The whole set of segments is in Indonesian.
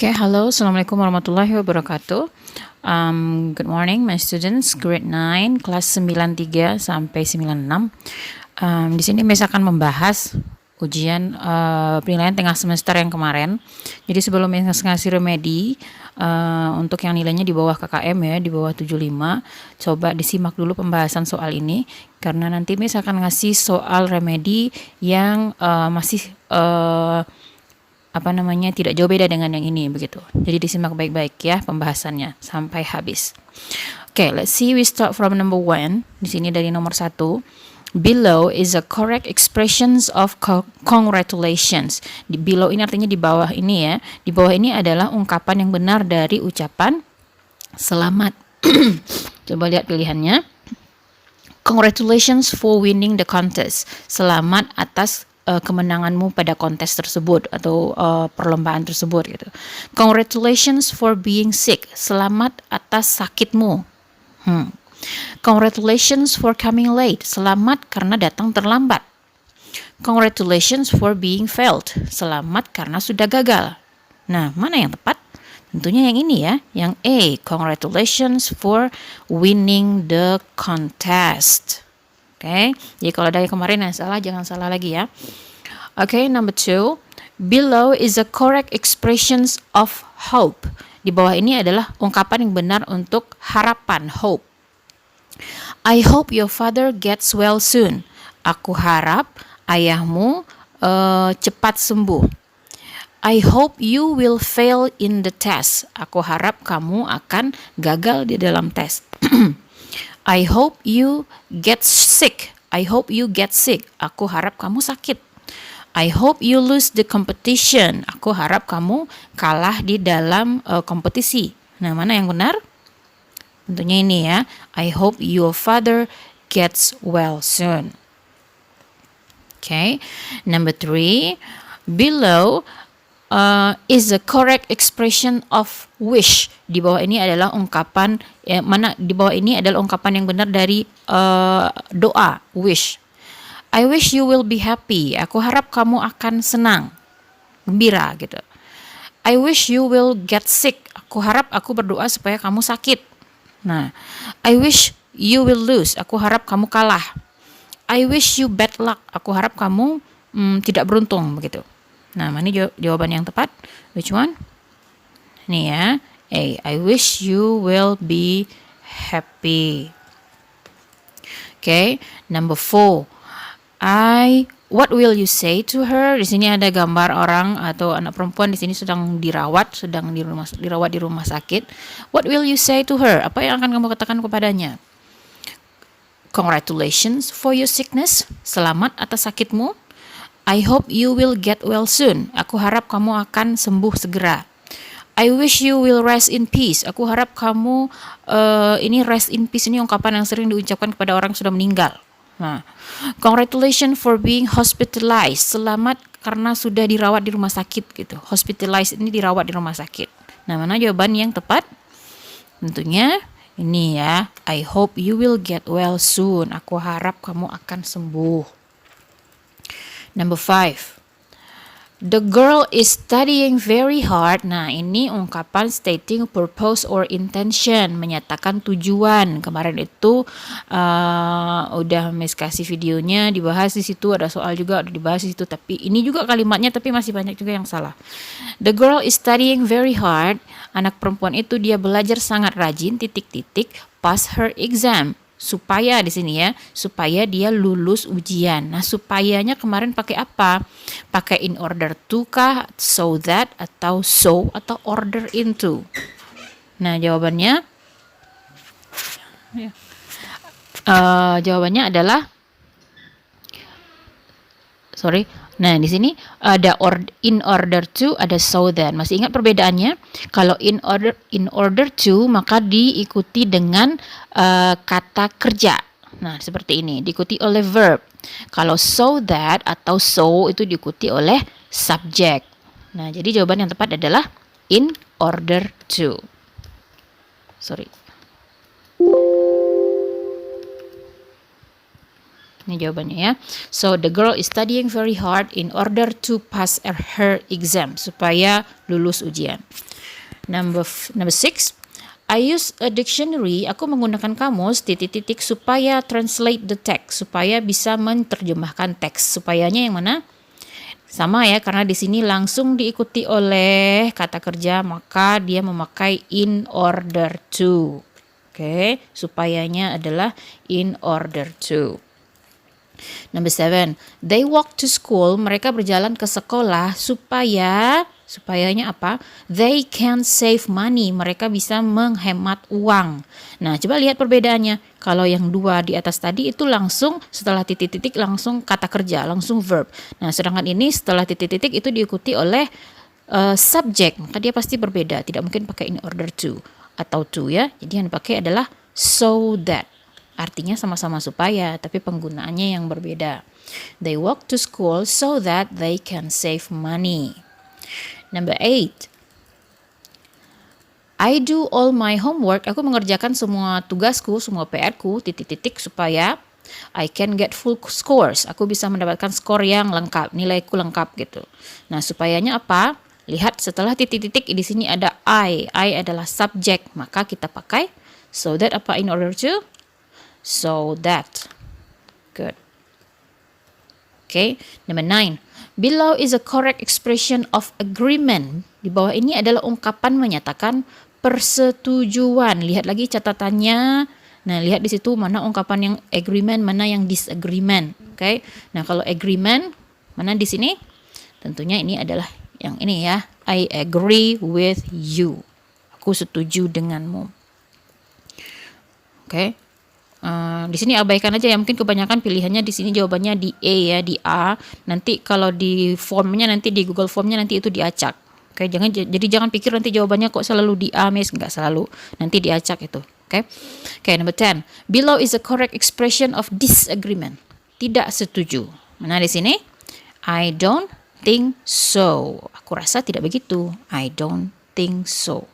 Okay, hello. Assalamualaikum warahmatullahi wabarakatuh. Good morning, my students, grade 9, kelas 93 sampai 96. Di sini Miss akan membahas ujian penilaian tengah semester yang kemarin. Jadi sebelum Miss ngasih remedi untuk yang nilainya di bawah KKM ya, di bawah 75, coba disimak dulu pembahasan soal ini karena nanti Miss akan ngasih soal remedi yang masih tidak jauh beda dengan yang ini begitu. Jadi disimak baik-baik ya pembahasannya sampai habis. Okay, let's see. We start from number 1. Di sini dari nomor 1. Below is a correct expressions of congratulations. Di below ini artinya di bawah ini ya. Di bawah ini adalah ungkapan yang benar dari ucapan selamat. Coba lihat pilihannya. Congratulations for winning the contest. Selamat atas kemenanganmu pada kontes tersebut atau perlombaan tersebut gitu. Congratulations for being sick. Selamat atas sakitmu. Congratulations for coming late. Selamat karena datang terlambat. Congratulations for being failed. Selamat karena sudah gagal. Nah, mana yang tepat? Tentunya yang ini ya, yang A. Congratulations for winning the contest. Okay, jadi kalau dari kemarin yang salah, jangan salah lagi ya. Okay, number 2. Below is a correct expressions of hope. Di bawah ini adalah ungkapan yang benar untuk harapan, hope. I hope your father gets well soon. Aku harap ayahmu cepat sembuh. I hope you will fail in the test. Aku harap kamu akan gagal di dalam tes. I hope you get sick. I hope you get sick. Aku harap kamu sakit. I hope you lose the competition. Aku harap kamu kalah di dalam kompetisi. Nah, mana yang benar? Tentunya ini ya. I hope your father gets well soon. Okay. Number 3. Below is the correct expression of wish. Di bawah ini adalah ungkapan di bawah ini adalah ungkapan yang benar dari doa, wish. I wish you will be happy. Aku harap kamu akan senang, gembira gitu. I wish you will get sick. Aku harap aku berdoa supaya kamu sakit. Nah, I wish you will lose. Aku harap kamu kalah. I wish you bad luck. Aku harap kamu tidak beruntung begitu. Nah, mana jawaban yang tepat? Which one? Nih ya. A. I wish you will be happy. Okay. Number 4. What will you say to her? Di sini ada gambar orang atau anak perempuan di sini sedang dirawat di rumah sakit. What will you say to her? Apa yang akan kamu katakan kepadanya? Congratulations for your sickness. Selamat atas sakitmu. I hope you will get well soon. Aku harap kamu akan sembuh segera. I wish you will rest in peace. Aku harap kamu ini rest in peace ini ungkapan yang sering diucapkan kepada orang yang sudah meninggal. Nah, congratulations for being hospitalized. Selamat karena sudah dirawat di rumah sakit gitu. Hospitalized ini dirawat di rumah sakit. Nah, mana jawaban yang tepat? Tentunya ini ya. I hope you will get well soon. Aku harap kamu akan sembuh. Number 5. The girl is studying very hard. Nah, ini ungkapan stating purpose or intention, menyatakan tujuan. Kemarin itu udah Miss kasih videonya, dibahas di situ, ada soal juga udah dibahas di situ, tapi ini juga kalimatnya tapi masih banyak juga yang salah. The girl is studying very hard. Anak perempuan itu dia belajar sangat rajin pass her exam. Supaya di sini ya, supaya dia lulus ujian. Nah, supayanya kemarin pakai apa? Pakai in order to kah, so that, atau so, atau order into. Nah, jawabannya adalah Nah, di sini ada in order to, ada so that. Masih ingat perbedaannya? Kalau in order to maka diikuti dengan kata kerja. Nah, seperti ini, diikuti oleh verb. Kalau so that atau so itu diikuti oleh subject. Nah, jadi jawaban yang tepat adalah in order to. Ini jawabannya ya. So the girl is studying very hard in order to pass her exam, supaya lulus ujian. Number 6. I use a dictionary. Aku menggunakan kamus titik-titik supaya translate the text, supaya bisa menerjemahkan teks. Supayanya yang mana? Sama ya, karena di sini langsung diikuti oleh kata kerja, maka dia memakai in order to. Oke, supayanya adalah in order to. Number 7. They walk to school. Mereka berjalan ke sekolah supayanya apa? They can save money. Mereka bisa menghemat uang. Nah, coba lihat perbedaannya. Kalau yang dua di atas tadi itu langsung setelah titik-titik langsung kata kerja, langsung verb. Nah, sedangkan ini setelah titik-titik itu diikuti oleh subject. Maka dia pasti berbeda. Tidak mungkin pakai in order to atau to ya. Jadi yang dipakai adalah so that. Artinya sama-sama supaya, tapi penggunaannya yang berbeda. They walk to school so that they can save money. Number 8. I do all my homework. Aku mengerjakan semua tugasku, semua PR-ku, titik-titik, supaya I can get full scores. Aku bisa mendapatkan skor yang lengkap, nilaiku lengkap gitu. Nah, supayanya apa? Lihat setelah titik-titik di sini ada I. I adalah subject, maka kita pakai so that apa in order to? So that. Good. Okay, number 9. Below is a correct expression of agreement. Di bawah ini adalah ungkapan menyatakan persetujuan. Lihat lagi catatannya. Nah, lihat di situ mana ungkapan yang agreement, mana yang disagreement. Okay. Nah, kalau agreement, mana di sini? Tentunya ini adalah yang ini ya. I agree with you. Aku setuju denganmu. Okay. Di sini abaikan aja ya, mungkin kebanyakan pilihannya di sini jawabannya di A ya, di A. Nanti kalau di formnya nanti di Google Formnya nanti itu diacak. Oke, jangan pikir nanti jawabannya kok selalu di A, Miss, enggak selalu. Nanti diacak itu. Oke. Oke, number 10. Below is a correct expression of disagreement. Tidak setuju. Mana di sini? I don't think so. Aku rasa tidak begitu. I don't think so.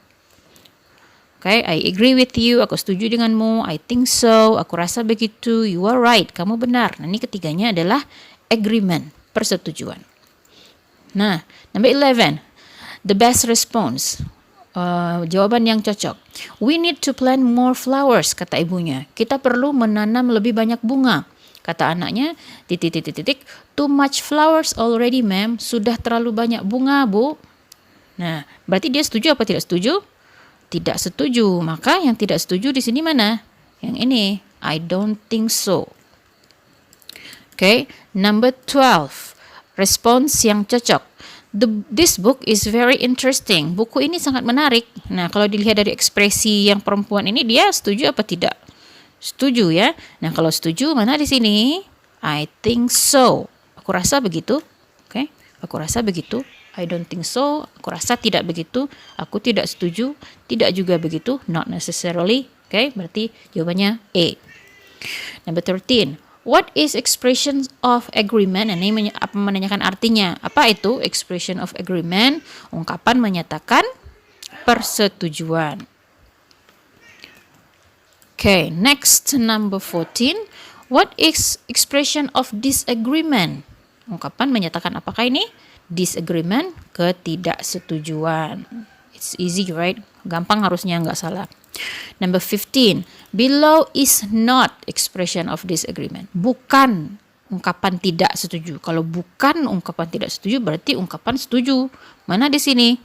Okay, I agree with you. Aku setuju denganmu. I think so. Aku rasa begitu. You are right. Kamu benar. Nah, ini ketiganya adalah agreement, persetujuan. Nah, number 11. The best response. Jawaban yang cocok. We need to plant more flowers, kata ibunya. Kita perlu menanam lebih banyak bunga. Kata anaknya, titik. Too much flowers already, ma'am. Sudah terlalu banyak bunga, Bu. Nah, berarti dia setuju apa tidak setuju? Tidak setuju. Maka yang tidak setuju di sini mana? Yang ini. I don't think so. Okay. Number 12. Respons yang cocok. This book is very interesting. Buku ini sangat menarik. Nah, kalau dilihat dari ekspresi yang perempuan ini, dia setuju apa tidak? Setuju ya. Nah, kalau setuju mana di sini? I think so. Aku rasa begitu. Okay. Aku rasa begitu. I don't think so. Aku rasa tidak begitu. Aku tidak setuju. Tidak juga begitu. Not necessarily. Okay, berarti jawabannya A. Number 13. What is expression of agreement? Ini menanyakan artinya. Apa itu expression of agreement? Ungkapan menyatakan persetujuan. Okay, next number 14. What is expression of disagreement? Ungkapan menyatakan apakah ini? Disagreement, ketidaksetujuan. It's easy, right? Gampang harusnya, nggak salah. Number 15. Below is not expression of disagreement. Bukan ungkapan tidak setuju. Kalau bukan ungkapan tidak setuju, berarti ungkapan setuju. Mana di sini?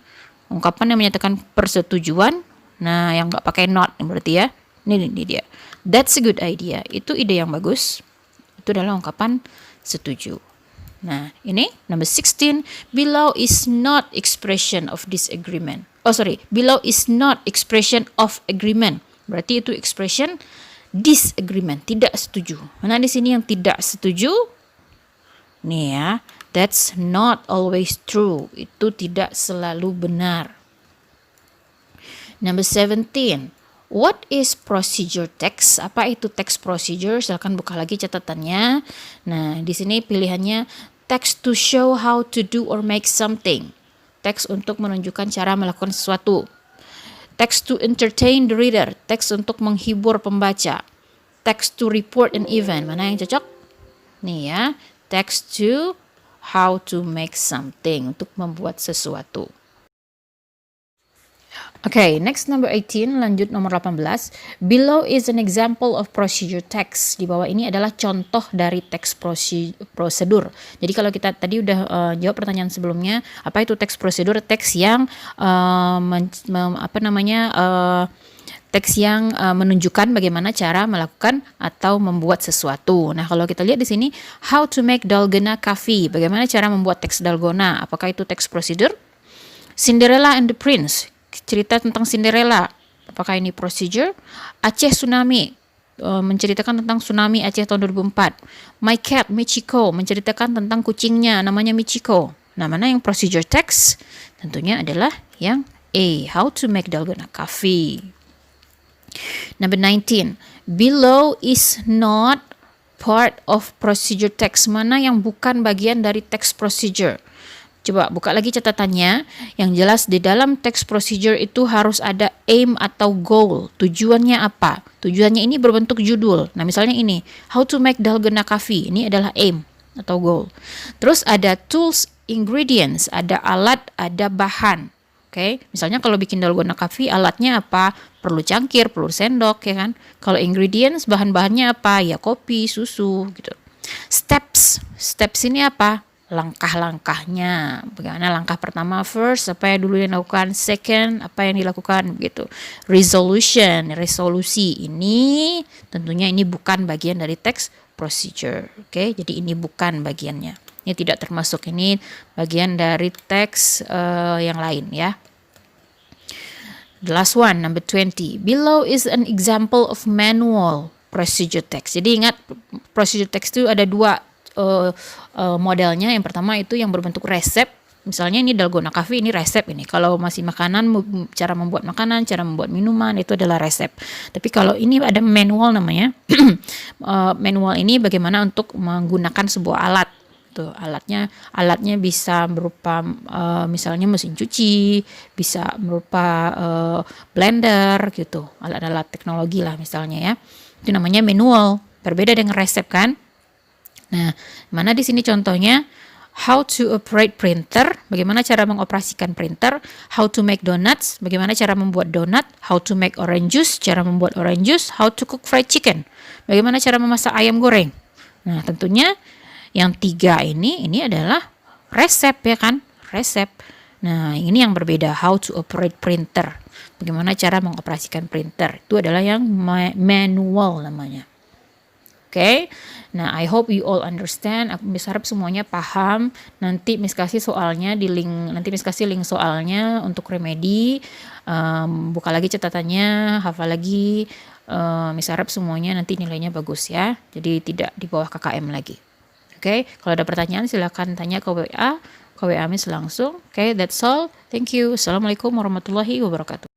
Ungkapan yang menyatakan persetujuan. Nah, yang nggak pakai not berarti ya. Ini dia. That's a good idea. Itu ide yang bagus. Itu adalah ungkapan setuju. Nah, ini number 16. Below is not expression of disagreement. Below is not expression of agreement. Berarti itu expression disagreement, tidak setuju. Mana di sini yang tidak setuju? Nih ya, that's not always true. Itu tidak selalu benar. Number 17. What is procedure text? Apa itu text procedure? Silakan buka lagi catatannya. Nah, di sini pilihannya text to show how to do or make something. Teks untuk menunjukkan cara melakukan sesuatu. Text to entertain the reader. Teks untuk menghibur pembaca. Text to report an event. Mana yang cocok? Nih ya. Text to how to make something. Untuk membuat sesuatu. Okay, next number 18, lanjut nomor 18. Below is an example of procedure text. Di bawah ini adalah contoh dari teks prosedur. Jadi kalau kita tadi udah jawab pertanyaan sebelumnya, apa itu teks prosedur? Teks yang teks yang menunjukkan bagaimana cara melakukan atau membuat sesuatu. Nah, kalau kita lihat di sini, how to make dalgona coffee. Bagaimana cara membuat teks dalgona? Apakah itu teks prosedur? Cinderella and the Prince, cerita tentang Cinderella. Apakah ini procedure? Aceh Tsunami, menceritakan tentang tsunami Aceh tahun 2004. My Cat, Michiko, menceritakan tentang kucingnya, namanya Michiko. Nah, mana yang procedure text? Tentunya adalah yang A, how to make dalgona coffee. Number 19, below is not part of procedure text. Mana yang bukan bagian dari text procedure? Coba buka lagi catatannya. Yang jelas di dalam text procedure itu harus ada aim atau goal. Tujuannya apa? Tujuannya ini berbentuk judul. Nah, misalnya ini, how to make dalgona coffee. Ini adalah aim atau goal. Terus ada tools, ingredients, ada alat, ada bahan. Oke, misalnya kalau bikin dalgona coffee, alatnya apa? Perlu cangkir, perlu sendok, ya kan? Kalau ingredients, bahan-bahannya apa? Ya kopi, susu, gitu. Steps ini apa? Langkah-langkahnya. Bagaimana langkah pertama, first, apa yang dulu yang dilakukan, second, apa yang dilakukan, begitu. Resolusi ini tentunya ini bukan bagian dari text procedure. Oke, jadi ini bukan bagiannya. Ini tidak termasuk, ini bagian dari teks yang lain ya. The last one, number 20. Below is an example of manual procedure text. Jadi ingat, procedure text itu ada dua modelnya. Yang pertama itu yang berbentuk resep. Misalnya ini dalgona coffee, ini resep ini. Kalau masih makanan, cara membuat makanan, cara membuat minuman, itu adalah resep. Tapi kalau ini ada manual namanya. Manual ini bagaimana untuk menggunakan sebuah alat. Tuh, alatnya bisa berupa misalnya mesin cuci, bisa berupa blender gitu. Alat-alat teknologi lah misalnya ya. Itu namanya manual. Berbeda dengan resep kan? Nah, mana di sini contohnya? How to operate printer, bagaimana cara mengoperasikan printer. How to make donuts, bagaimana cara membuat donat. How to make orange juice, cara membuat orange juice. How to cook fried chicken, bagaimana cara memasak ayam goreng. Nah, tentunya yang tiga ini adalah resep ya kan, resep. Nah, ini yang berbeda, how to operate printer, bagaimana cara mengoperasikan printer. Itu adalah yang manual namanya. Oke, nah I hope you all understand. Aku harap semuanya paham. Nanti Miss kasih soalnya di link. Nanti Miss kasih link soalnya untuk remedi. Buka lagi catatannya, hafal lagi. Miss harap semuanya nanti nilainya bagus ya. Jadi tidak di bawah KKM lagi. Oke, kalau ada pertanyaan silakan tanya ke WA Miss langsung. Oke, that's all. Thank you. Assalamualaikum warahmatullahi wabarakatuh.